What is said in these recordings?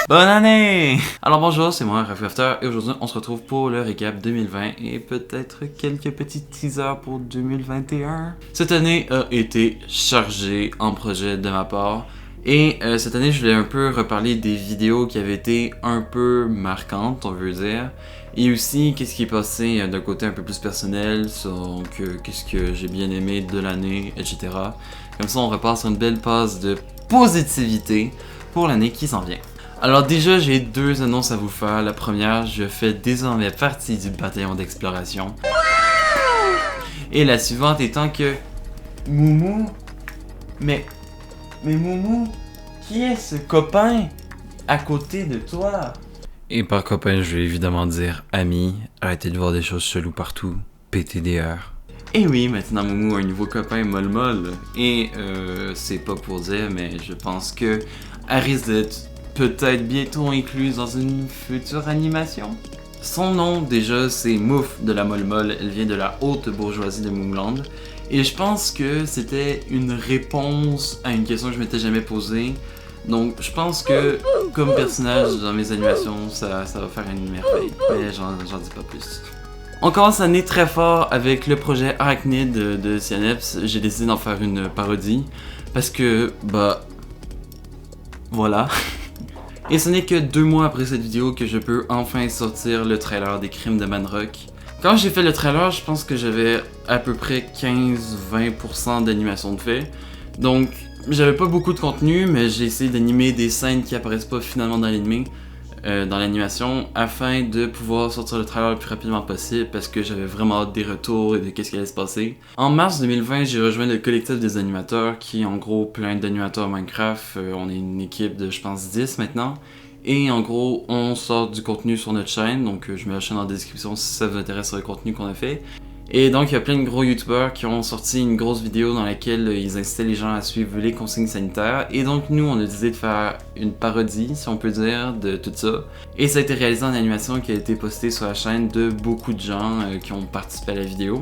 Bonne année! Alors bonjour, c'est moi, Rafi After, et aujourd'hui on se retrouve pour le récap 2020 et peut-être quelques petits teasers pour 2021. Cette année a été chargée en projets de ma part, et cette année je voulais un peu reparler des vidéos qui avaient été un peu marquantes, on veut dire, et aussi qu'est-ce qui est passé d'un côté un peu plus personnel, donc qu'est-ce que j'ai bien aimé de l'année, etc. Comme ça on repasse sur une belle passe de positivité pour l'année qui s'en vient. Alors déjà, j'ai deux annonces à vous faire. La première, je fais désormais partie du bataillon d'exploration. Et la suivante étant que... Moumou? Mais Moumou, qui est ce copain à côté de toi? Et par copain, je vais évidemment dire ami, arrêtez de voir des choses cheloues partout, PTDR. Et oui, maintenant Moumou a un nouveau copain molle. Et c'est pas pour dire, mais je pense que elle risque d'être peut-être bientôt incluse dans une future animation. Son nom déjà c'est Mouf de la Molle. Elle vient de la haute bourgeoisie de Moumland. Et je pense que c'était une réponse à une question que je m'étais jamais posée. Donc je pense que comme personnage dans mes animations, ça va faire une merveille. Mais j'en dis pas plus. On commence l'année très fort avec le projet Arachnid de Cyaneps. J'ai décidé d'en faire une parodie. Parce que, voilà. Et ce n'est que 2 mois après cette vidéo que je peux enfin sortir le trailer des Crimes de Manrock. Quand j'ai fait le trailer, je pense que j'avais à peu près 15-20% d'animation de fait. Donc, j'avais pas beaucoup de contenu, mais j'ai essayé d'animer des scènes qui apparaissent pas finalement dans l'animation, afin de pouvoir sortir le trailer le plus rapidement possible parce que j'avais vraiment hâte des retours et de qu'est-ce qui allait se passer. En mars 2020, j'ai rejoint le collectif des animateurs qui est en gros plein d'animateurs Minecraft. On est une équipe de je pense 10 maintenant. Et en gros, on sort du contenu sur notre chaîne, donc je mets la chaîne en description si ça vous intéresse sur le contenu qu'on a fait. Et donc, il y a plein de gros youtubeurs qui ont sorti une grosse vidéo dans laquelle ils incitaient les gens à suivre les consignes sanitaires. Et donc, nous, on a décidé de faire une parodie, si on peut dire, de tout ça. Et ça a été réalisé en animation qui a été postée sur la chaîne de beaucoup de gens qui ont participé à la vidéo.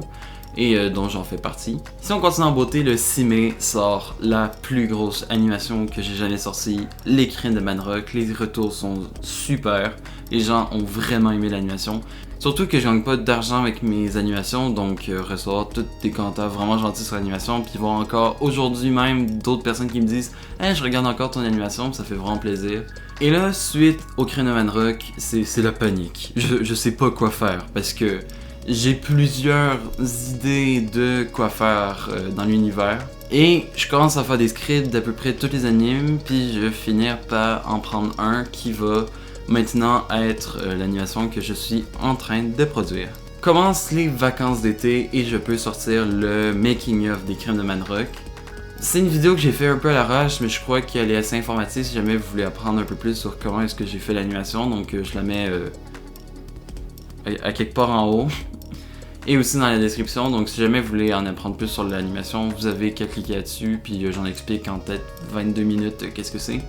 Et dont j'en fais partie. Si on continue en beauté, le 6 mai sort la plus grosse animation que j'ai jamais sortie, les Crimes de Manrock. Les retours sont super, les gens ont vraiment aimé l'animation. Surtout que je gagne pas d'argent avec mes animations, donc recevoir tous des commentaires vraiment gentils sur l'animation, puis voir encore aujourd'hui même d'autres personnes qui me disent « Hey, je regarde encore ton animation », ça fait vraiment plaisir. Et là, suite au Crimes de Manrock, c'est la panique. Je sais pas quoi faire, parce que j'ai plusieurs idées de quoi faire dans l'univers. Et je commence à faire des scripts d'à peu près tous les animes, puis je vais finir par en prendre un qui va maintenant être l'animation que je suis en train de produire. Commencent les vacances d'été et je peux sortir le making of des Crimes de Manrock. C'est une vidéo que j'ai fait un peu à l'arrache, mais je crois qu'elle est assez informative si jamais vous voulez apprendre un peu plus sur comment est-ce que j'ai fait l'animation, donc je la mets à quelque part en haut. Et aussi dans la description, donc si jamais vous voulez en apprendre plus sur l'animation, vous avez qu'à cliquer là-dessus, puis j'en explique en peut-être 22 minutes qu'est-ce que c'est.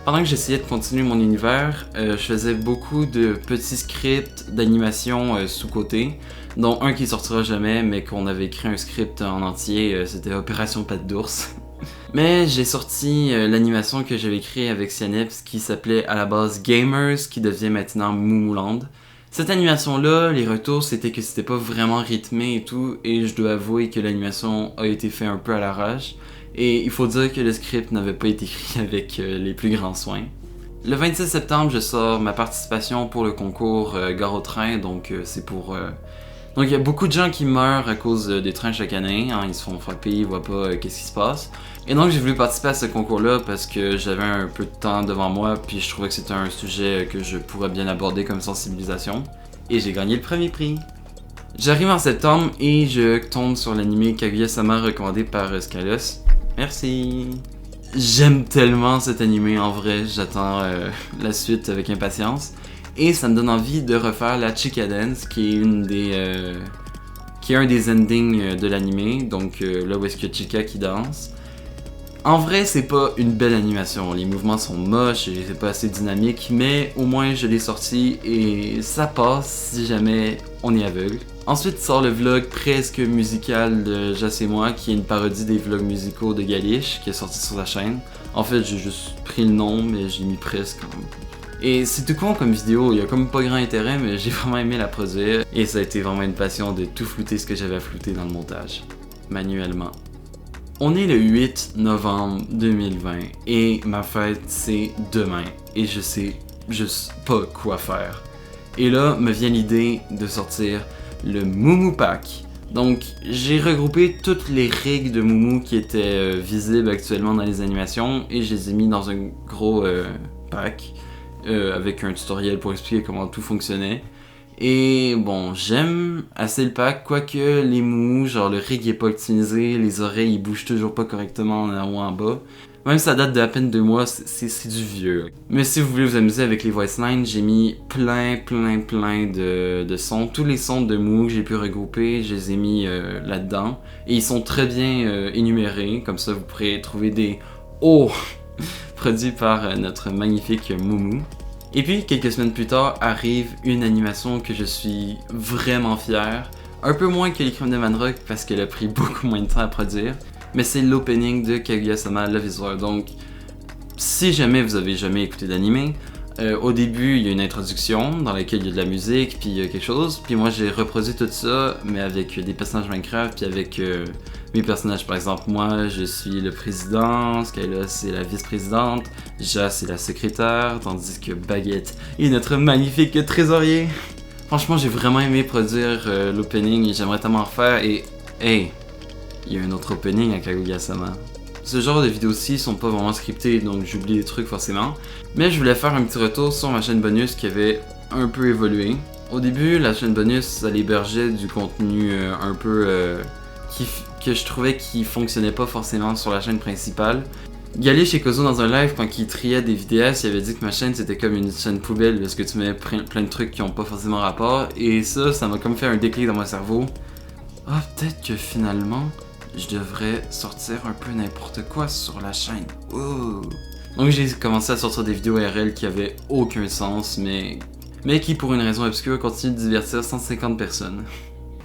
Pendant que j'essayais de continuer mon univers, je faisais beaucoup de petits scripts d'animation sous-côté, dont un qui sortira jamais, mais qu'on avait écrit un script en entier, c'était Opération Patte d'ours. Mais j'ai sorti l'animation que j'avais créée avec Cyaneps qui s'appelait à la base Gamers, qui devient maintenant Moumouland. Cette animation-là, les retours, c'était que c'était pas vraiment rythmé et tout, et je dois avouer que l'animation a été faite un peu à l'arrache, et il faut dire que le script n'avait pas été écrit avec les plus grands soins. Le 26 septembre, je sors ma participation pour le concours Gare au train, donc c'est pour... Donc il y a beaucoup de gens qui meurent à cause des trains chaque année, hein, ils se font frapper, ils voient pas qu'est-ce qui se passe. Et donc j'ai voulu participer à ce concours-là parce que j'avais un peu de temps devant moi, puis je trouvais que c'était un sujet que je pourrais bien aborder comme sensibilisation. Et j'ai gagné le premier prix. J'arrive en septembre et je tombe sur l'anime Kaguya-sama recommandé par Skylos. Merci. J'aime tellement cet anime en vrai, j'attends la suite avec impatience. Et ça me donne envie de refaire la Chica Dance, qui est un des endings de l'anime, donc là où est-ce qu'il y a Chica qui danse. En vrai, c'est pas une belle animation, les mouvements sont moches et c'est pas assez dynamique, mais au moins je l'ai sorti et ça passe si jamais on est aveugle. Ensuite sort le vlog presque musical de Jace et moi, qui est une parodie des vlogs musicaux de Galiche, qui est sorti sur la chaîne. En fait, j'ai juste pris le nom, mais j'ai mis presque. Et c'est tout con comme vidéo, il y a comme pas grand intérêt, mais j'ai vraiment aimé la produire. Et ça a été vraiment une passion de tout flouter ce que j'avais à flouter dans le montage, manuellement. On est le 8 novembre 2020 et ma fête c'est demain. Et je sais juste pas quoi faire. Et là me vient l'idée de sortir le Moumou Pack. Donc j'ai regroupé toutes les règles de Moumou qui étaient visibles actuellement dans les animations et je les ai mis dans un gros pack avec un tutoriel pour expliquer comment tout fonctionnait. Et bon, j'aime assez le pack, quoique les moumous, genre le rig est pas optimisé, les oreilles ils bougent toujours pas correctement en haut en bas. Même si ça date d'à peine 2 mois, c'est du vieux. Mais si vous voulez vous amuser avec les voice lines, j'ai mis plein de sons. Tous les sons de moumous que j'ai pu regrouper, je les ai mis là-dedans. Et ils sont très bien énumérés, comme ça vous pourrez trouver des « Oh !» produits par notre magnifique moumou. Et puis, quelques semaines plus tard, arrive une animation que je suis vraiment fier. Un peu moins que les Crimes de Manrock parce qu'elle a pris beaucoup moins de temps à produire. Mais c'est l'opening de Kaguya-sama Love is War. Donc, si jamais vous avez jamais écouté d'anime, au début, il y a une introduction dans laquelle il y a de la musique, puis il y a quelque chose. Puis moi, j'ai reproduit tout ça, mais avec des personnages Minecraft, puis avec mes personnages. Par exemple, moi, je suis le président, Skyla, c'est la vice-présidente, Ja, c'est la secrétaire, tandis que Baguette est notre magnifique trésorier. Franchement, j'ai vraiment aimé produire l'opening et j'aimerais tellement en faire. Et, hey, il y a un autre opening à Kaguya-sama. Ce genre de vidéos-ci sont pas vraiment scriptées, donc j'oublie des trucs forcément. Mais je voulais faire un petit retour sur ma chaîne bonus qui avait un peu évolué. Au début, la chaîne bonus, elle hébergeait du contenu un peu que je trouvais qui fonctionnait pas forcément sur la chaîne principale. Galé chez Kozo dans un live, quand il triait des vidéastes, il avait dit que ma chaîne c'était comme une chaîne poubelle parce que tu mets plein de trucs qui ont pas forcément rapport. Et ça m'a comme fait un déclic dans mon cerveau. Ah, peut-être que finalement, je devrais sortir un peu n'importe quoi sur la chaîne. Oh. Donc j'ai commencé à sortir des vidéos RL qui avaient aucun sens, mais qui pour une raison obscure continuent de divertir 150 personnes.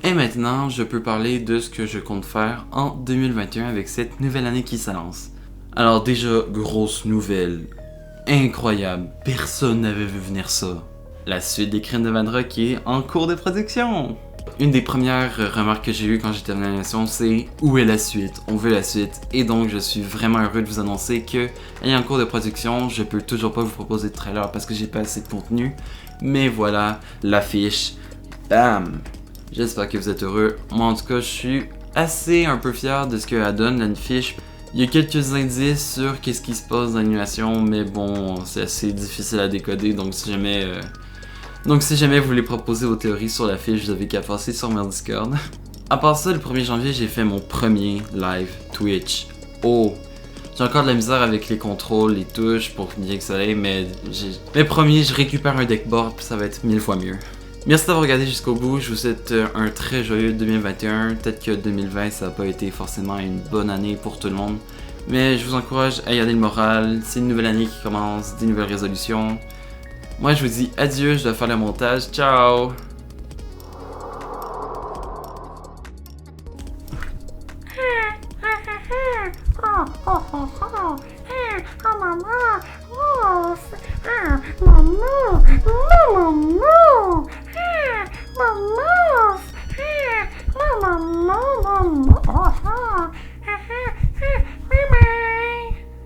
Et maintenant, je peux parler de ce que je compte faire en 2021 avec cette nouvelle année qui s'annonce. Alors déjà, grosse nouvelle, incroyable, personne n'avait vu venir ça. La suite des Crimes de Manrock est en cours de production. Une des premières remarques que j'ai eues quand j'ai terminé l'animation, c'est « Où est la suite? On veut la suite. » Et donc, je suis vraiment heureux de vous annoncer que, elle est en cours de production, je peux toujours pas vous proposer de trailer parce que j'ai pas assez de contenu. Mais voilà, l'affiche. Bam! J'espère que vous êtes heureux. Moi, en tout cas, je suis assez un peu fier de ce qu'elle donne, l'affiche. Il y a quelques indices sur qu'est-ce qui se passe dans l'animation, mais bon, c'est assez difficile à décoder, donc si jamais vous voulez proposer vos théories sur l'affiche, vous avez qu'à passer sur mon Discord. À part ça, le 1er janvier, j'ai fait mon premier live Twitch. Oh! J'ai encore de la misère avec les contrôles, les touches pour bien que ça aille, mais promis, je récupère un deckboard puis ça va être 1000 fois mieux. Merci d'avoir regardé jusqu'au bout, je vous souhaite un très joyeux 2021. Peut-être que 2020 ça n'a pas été forcément une bonne année pour tout le monde, mais je vous encourage à garder le moral, c'est une nouvelle année qui commence, des nouvelles résolutions. Moi je vous dis adieu, je dois faire le montage, ciao! Maman,